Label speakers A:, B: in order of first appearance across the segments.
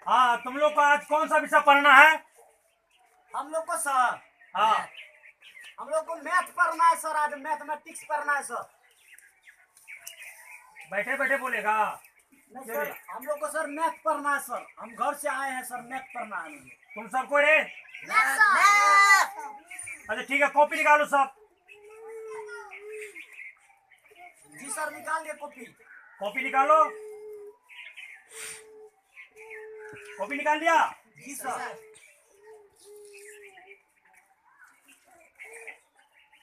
A: हाँ, तुम लोग को आज कौन सा विषय पढ़ना है?
B: हम लोग को सर
A: हाँ,
B: हम लोग को मैथ पढ़ना है सर। आज मैथमेटिक्स पढ़ना है सर।
A: बैठे बैठे बोलेगा।
B: नहीं सर, हम लोग को सर मैथ पढ़ना है सर। हम घर से आए हैं सर, मैथ पढ़ना है मुझे।
A: तुम सबको रे? अच्छा ठीक है, कॉपी निकालो सब।
B: जी सर, निकाल दिए कॉपी।
A: कॉपी निकालो। कॉपी निकाल दिया?
B: जी सर।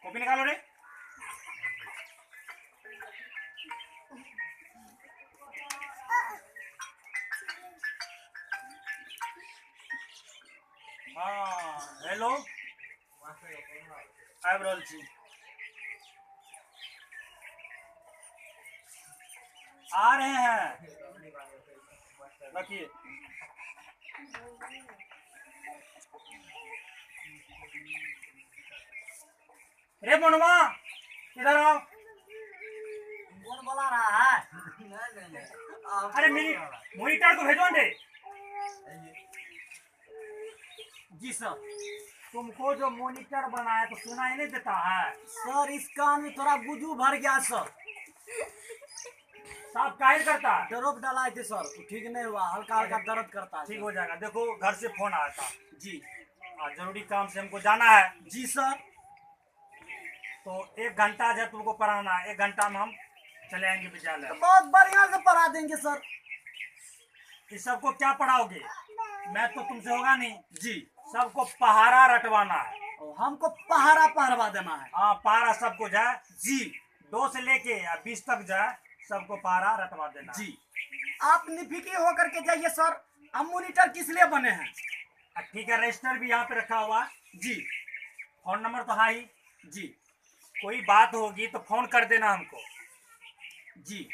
A: कॉपी निकालो रे। हाँ, हेलो एवरोल जी, आ रहे हैं। रखिए। रे मोनवा, इधर आओ।
B: कौन बोला रहा है?
A: अरे मॉनिटर को भेजो दे।
B: जी सर।
A: तुमको जो मॉनिटर बनाया तो सुनाई नहीं देता है?
B: सर इस कान में थोड़ा गुजू भर गया सर।
A: साफ काहिर करता है।
B: ड्रॉप डलाए थे सर, तो ठीक नहीं हुआ। हल्का हल्का दर्द करता है।
A: ठीक हो जाएगा। देखो, घर से फोन आया था।
B: जी।
A: जरूरी काम से हमको जाना है।
B: जी सर।
A: तो 1 घंटा जो तुमको पढ़ाना है, 1 घंटा में हम चले आएंगे विद्यालय।
B: तो बहुत बढ़िया से पढ़ा देंगे सर।
A: इस सबको क्या पढ़ाओगे? मैथ तो तुमसे होगा नहीं।
B: जी।
A: सबको पहाड़ा रटवाना है।
B: और हमको पहाड़ा पहरवा देना है।
A: हाँ, पहाड़ा सबको जाए।
B: जी।
A: 2 से लेके 20 तक जाए, सबको पहाड़ा रटवा देना।
B: जी। आप निफिकी होकर के जाइए सर। हम मॉनिटर किस लिए बने हैं?
A: ठीक है, रजिस्टर भी यहाँ पे रखा हुआ है।
B: जी।
A: फोन नंबर तो है ही।
B: जी।
A: कोई बात होगी तो फोन कर देना हमको।
B: जी।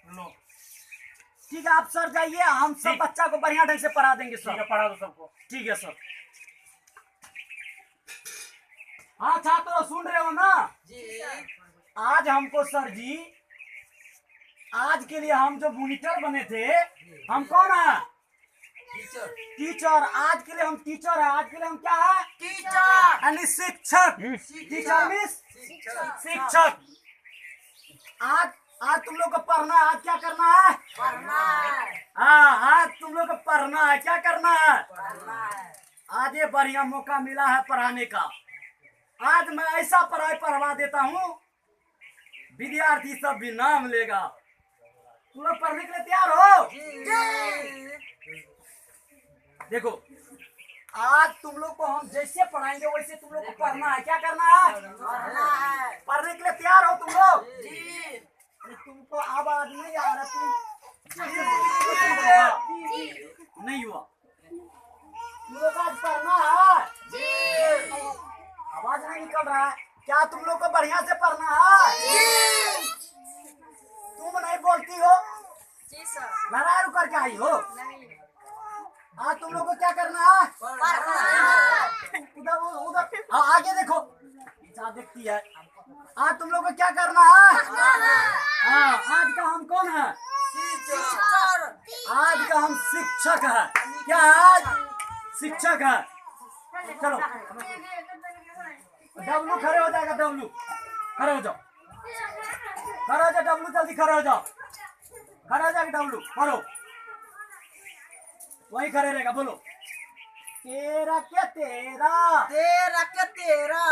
A: लो,
B: ठीक है, आप सर जाइए। हम सब
A: ठीक।
B: बच्चा को बढ़िया ढंग से पढ़ा देंगे
A: ठीक है,
B: सर।
A: पढ़ा दो सबको।
B: ठीक है सर। हाँ छात्रों, सुन रहे हो ना?
C: जी।
B: आज हमको सर जी, आज के लिए हम जो मॉनिटर बने थे, हम कौन है?
C: टीचर।
B: टीचर। आज के लिए हम टीचर है। आज के लिए हम क्या है?
C: टीचर।
B: यानी शिक्षक। टीचर मीन्स शिक्षक। आज आज तुम लोग को पढ़ना है। आज क्या करना है?
C: पढ़ना है।
B: हाँ, आज तुम लोग को पढ़ना है। क्या करना है?
C: पढ़ना है।
B: आज ये बढ़िया मौका मिला है पढ़ाने का। आज मैं ऐसा पढ़ाई पढ़वा देता हूँ, विद्यार्थी सब भी नाम लेगा। तुम लोग पढ़ने के लिए तैयार हो? देखो, आज तुम लोग को हम जैसे पढ़ाएंगे वैसे तुम लोग को पढ़ना है। क्या करना है?
C: पढ़ना है।
B: पढ़ने के लिए तैयार हो तुम लोग?
C: जी।
B: तुमको आवाज नहीं आ रहा? तुम नहीं हुआ? तुम लोग आज पढ़ना है। आवाज नहीं निकल रहा है। क्या तुम लोग को बढ़िया से पढ़ना है? तुम नहीं बोलती हो?
C: जी सर।
B: नारायण कर के आई हो?
C: नहीं।
B: आज तुम लोग को क्या करना है?
C: पढ़ना है।
B: उधर उधर हाँ, आगे देखो। जा देखती है। आज तुम लोग को क्या करना है? हाँ, आज का हम कौन है?
C: टीचर।
B: आज का हम शिक्षक है। क्या है? शिक्षक है। चलो, डब्लू खड़े हो जाएगा। डब्लू खड़े हो जाओ। खड़े हो जाओ डब्लू, जल्दी खड़े हो जाओ। खड़े हो जाएगा डब्लू। पढ़ो, वही खड़े रहेगा। बोलो, तेरा क्या तेरा।
C: तेरा क्या तेरा।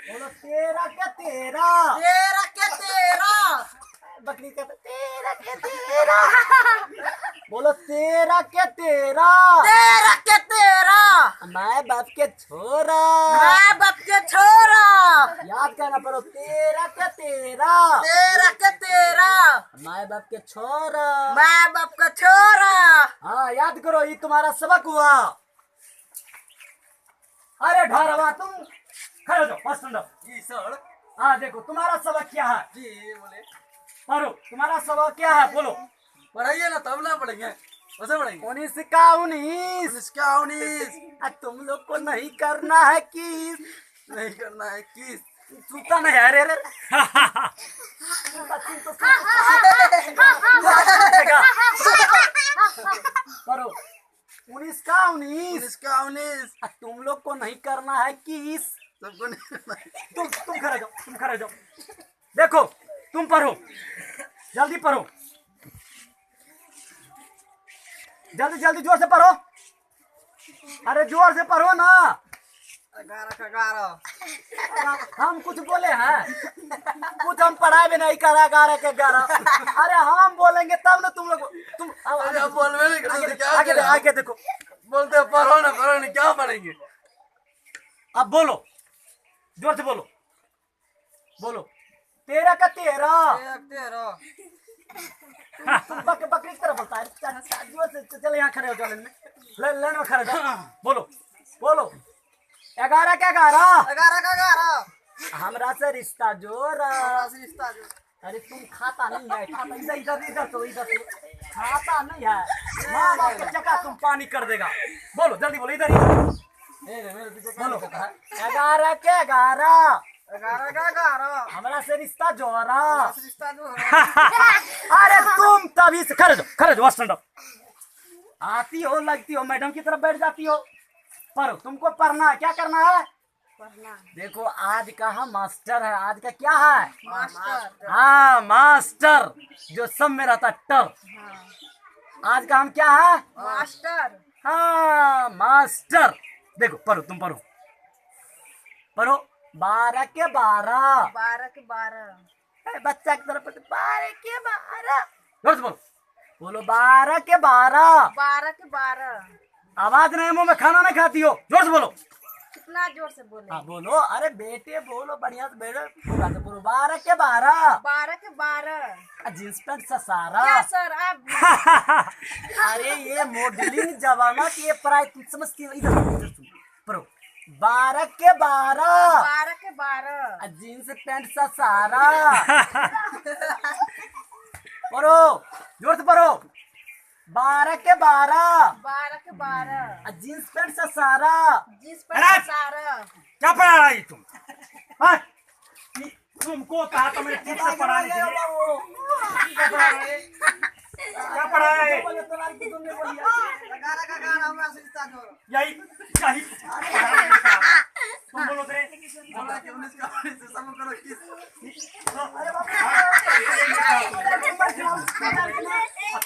B: बोलो, तेरा क्या तेरा।
C: तेरा क्या तेरा।
B: बकरी कहते तेरा क्या तेरा। बोलो, तेरा क्या तेरा।
C: तेरा क्या तेरा।
B: मैं बाप के छोरा।
C: मैं बाप के छोरा।
B: याद करना पड़ो, तेरा क्या तेरा।
C: तेरा क्या तेरा।
B: मैं बाप के छोरा।
C: मैं बाप का छोरा।
B: हाँ, याद करो, ये तुम्हारा सबक हुआ। अरे ढारवा, तुम खड़े हो जाओ। First stand up.
C: जी सर।
B: हाँ, देखो तुम्हारा सबक क्या है।
C: जी बोले।
B: पढ़ो, तुम्हारा सबक क्या है? बोलो।
C: पढ़ाइए ना, तब ना पढ़ेंगे। कैसे पढ़ेंगे?
B: 19 का 19।
C: 19 का 19।
B: तुम लोग को नहीं करना है किस।
C: नहीं करना है किस।
B: सूता नहीं है। अरे अरे करो 19 का 19।
C: इसका 19
B: तुम लोग को नहीं करना है किस।
C: सबको नहीं
B: तुम खड़े जाओ, तुम खड़े जाओ। देखो तुम पढ़ो, जल्दी पढ़ो, जल्दी जल्दी जोर से पढ़ो। अरे जोर से पढ़ो ना।
C: 11 का 11
B: हम कुछ बोले हैं? कुछ हम पढ़ाई भी नहीं करा 11 के 11। अरे हम बोलेंगे तब ना तुम लोग। तुम
C: अरे आप बोलवे नहीं करते क्या
B: आगे
C: करें?
B: आगे देखो।
C: बोलते पढ़ो ना क्या पढ़ेंगे?
B: अब बोलो, जोर से बोलो, बोलो 13 का 13।
C: 13
B: तुम बकरी की तरह बोलता है। जोर से चले, यहाँ खड़े हो जाओ, लाइन में खड़े हो। बोलो बोलो 11 का 11।
C: 11 का 11
B: हमरा से रिश्ता जोड़ा।
C: रिश्ता जो
B: अरे तुम खाता नहीं है, खाता इधर इधर इधर तो इधर तो खाता नहीं है। माँ बाप की जगह तुम पानी कर देगा। बोलो जल्दी बोलो, इधर
C: मेरे पीछे
B: बोलो 11 के 11।
C: 11 का 11
B: हमरा से रिश्ता जोड़ा।
C: रिश्ता जो
B: अरे तुम तभी से खड़े जाओ स्टैंड अप। आती हो, लगती हो, मैडम की तरफ बैठ जाती हो। पढ़ो, तुमको पढ़ना है। क्या करना है?
C: पढ़ना
B: देखो आज का हम मास्टर है। आज का क्या है?
C: मास्टर।
B: हाँ मास्टर, जो सब में रहता टर। आज का हम क्या है?
C: मास्टर।
B: हाँ मास्टर। देखो पढ़ो, तुम पढ़ो, पढ़ो 12 के 12।
C: 12 के 12
B: बच्चा की तरफ 12 के 12। जोर से बोलो, बोलो 12 के 12।
C: 12 के 12
B: आवाज नहीं, मुंह में खाना नहीं खाती हो। जोर से बोलो।
C: कितना जोर से बोले?
B: हाँ बोलो, अरे बेटे बोलो, बढ़िया से बैठो, बोलो 12 के 12।
C: 12 के 12
B: जींस पैंट सा सारा।
C: क्या सर आप?
B: अरे ये मॉडलिंग जमाना की ये पढ़ाई तुम समझती हो। इधर इधर सुन, पढ़ो 12 के 12।
C: 12 के 12
B: जींस पैंट सा सारा। पढ़ो, जोर से पढ़ो 12 के 12।
C: 12 के 12
B: जींस पैंट सा सारा।
C: जिस पर सारा
A: क्या पढ़ा रहा है तुम? हाँ? तुमको कहा था मैंने ठीक से पढ़ाने के लिए। क्या पढ़ा रहा है? क्या पढ़ा रहा है?
C: 11 का 11 हमरा से रिश्ता जो
A: यही यही तुम बोलो थे।
C: 19 का 19 सब करो किस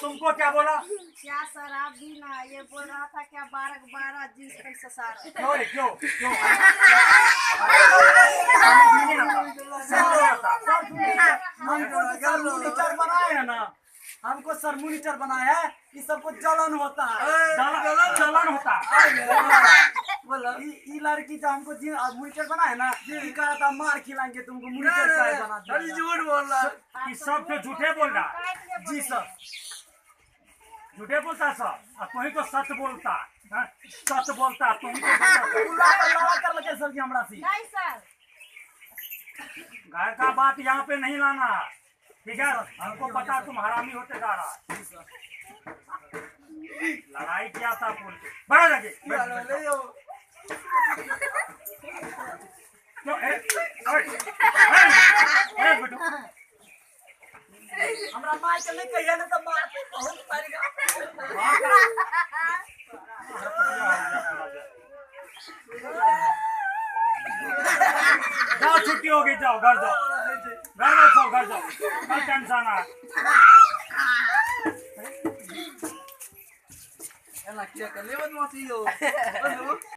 A: तुमको क्या बोला?
C: क्या सर आप भी ना ये बोल रहा था क्या 12 के 12 जिस पर सारा
A: क्यों रे, क्यों क्यों?
B: हमको मॉनिटर बनाए है ना, हमको सर मॉनिटर बनाया है। इस सबको जलन होता है।
A: चलन होता है।
B: बोलो ई लड़की जो हमको मॉनिटर बना है ना, ये कहा था मार खिलाएंगे तुमको, मॉनिटर का बना
C: अरे झूठ बोल रहा है।
A: इस सब तो झूठे बोल रहा है।
B: जी सर,
A: झूठे बोलता है सब। और तुम ही तो सच बोलता है। हाँ? सच बोलता है, तुम ही तो बोलता है।
B: लड़ा कर लगे सर जी हमरा से।
C: नहीं सर
A: घर का बात यहाँ पे नहीं लाना है, ठीक है? हमको पता तुम हरामी होते जा रहा है। लड़ाई किया था बोल के बड़ा लगे।
B: हमरा मार के नहीं कहिए ना, तो मार बहुत मारेगा।
A: जाओ छुट्टी हो गई, जाओ घर जाओ, घर जाओ, कल टेंशन है।
C: क्या कर ले बदमाशी हो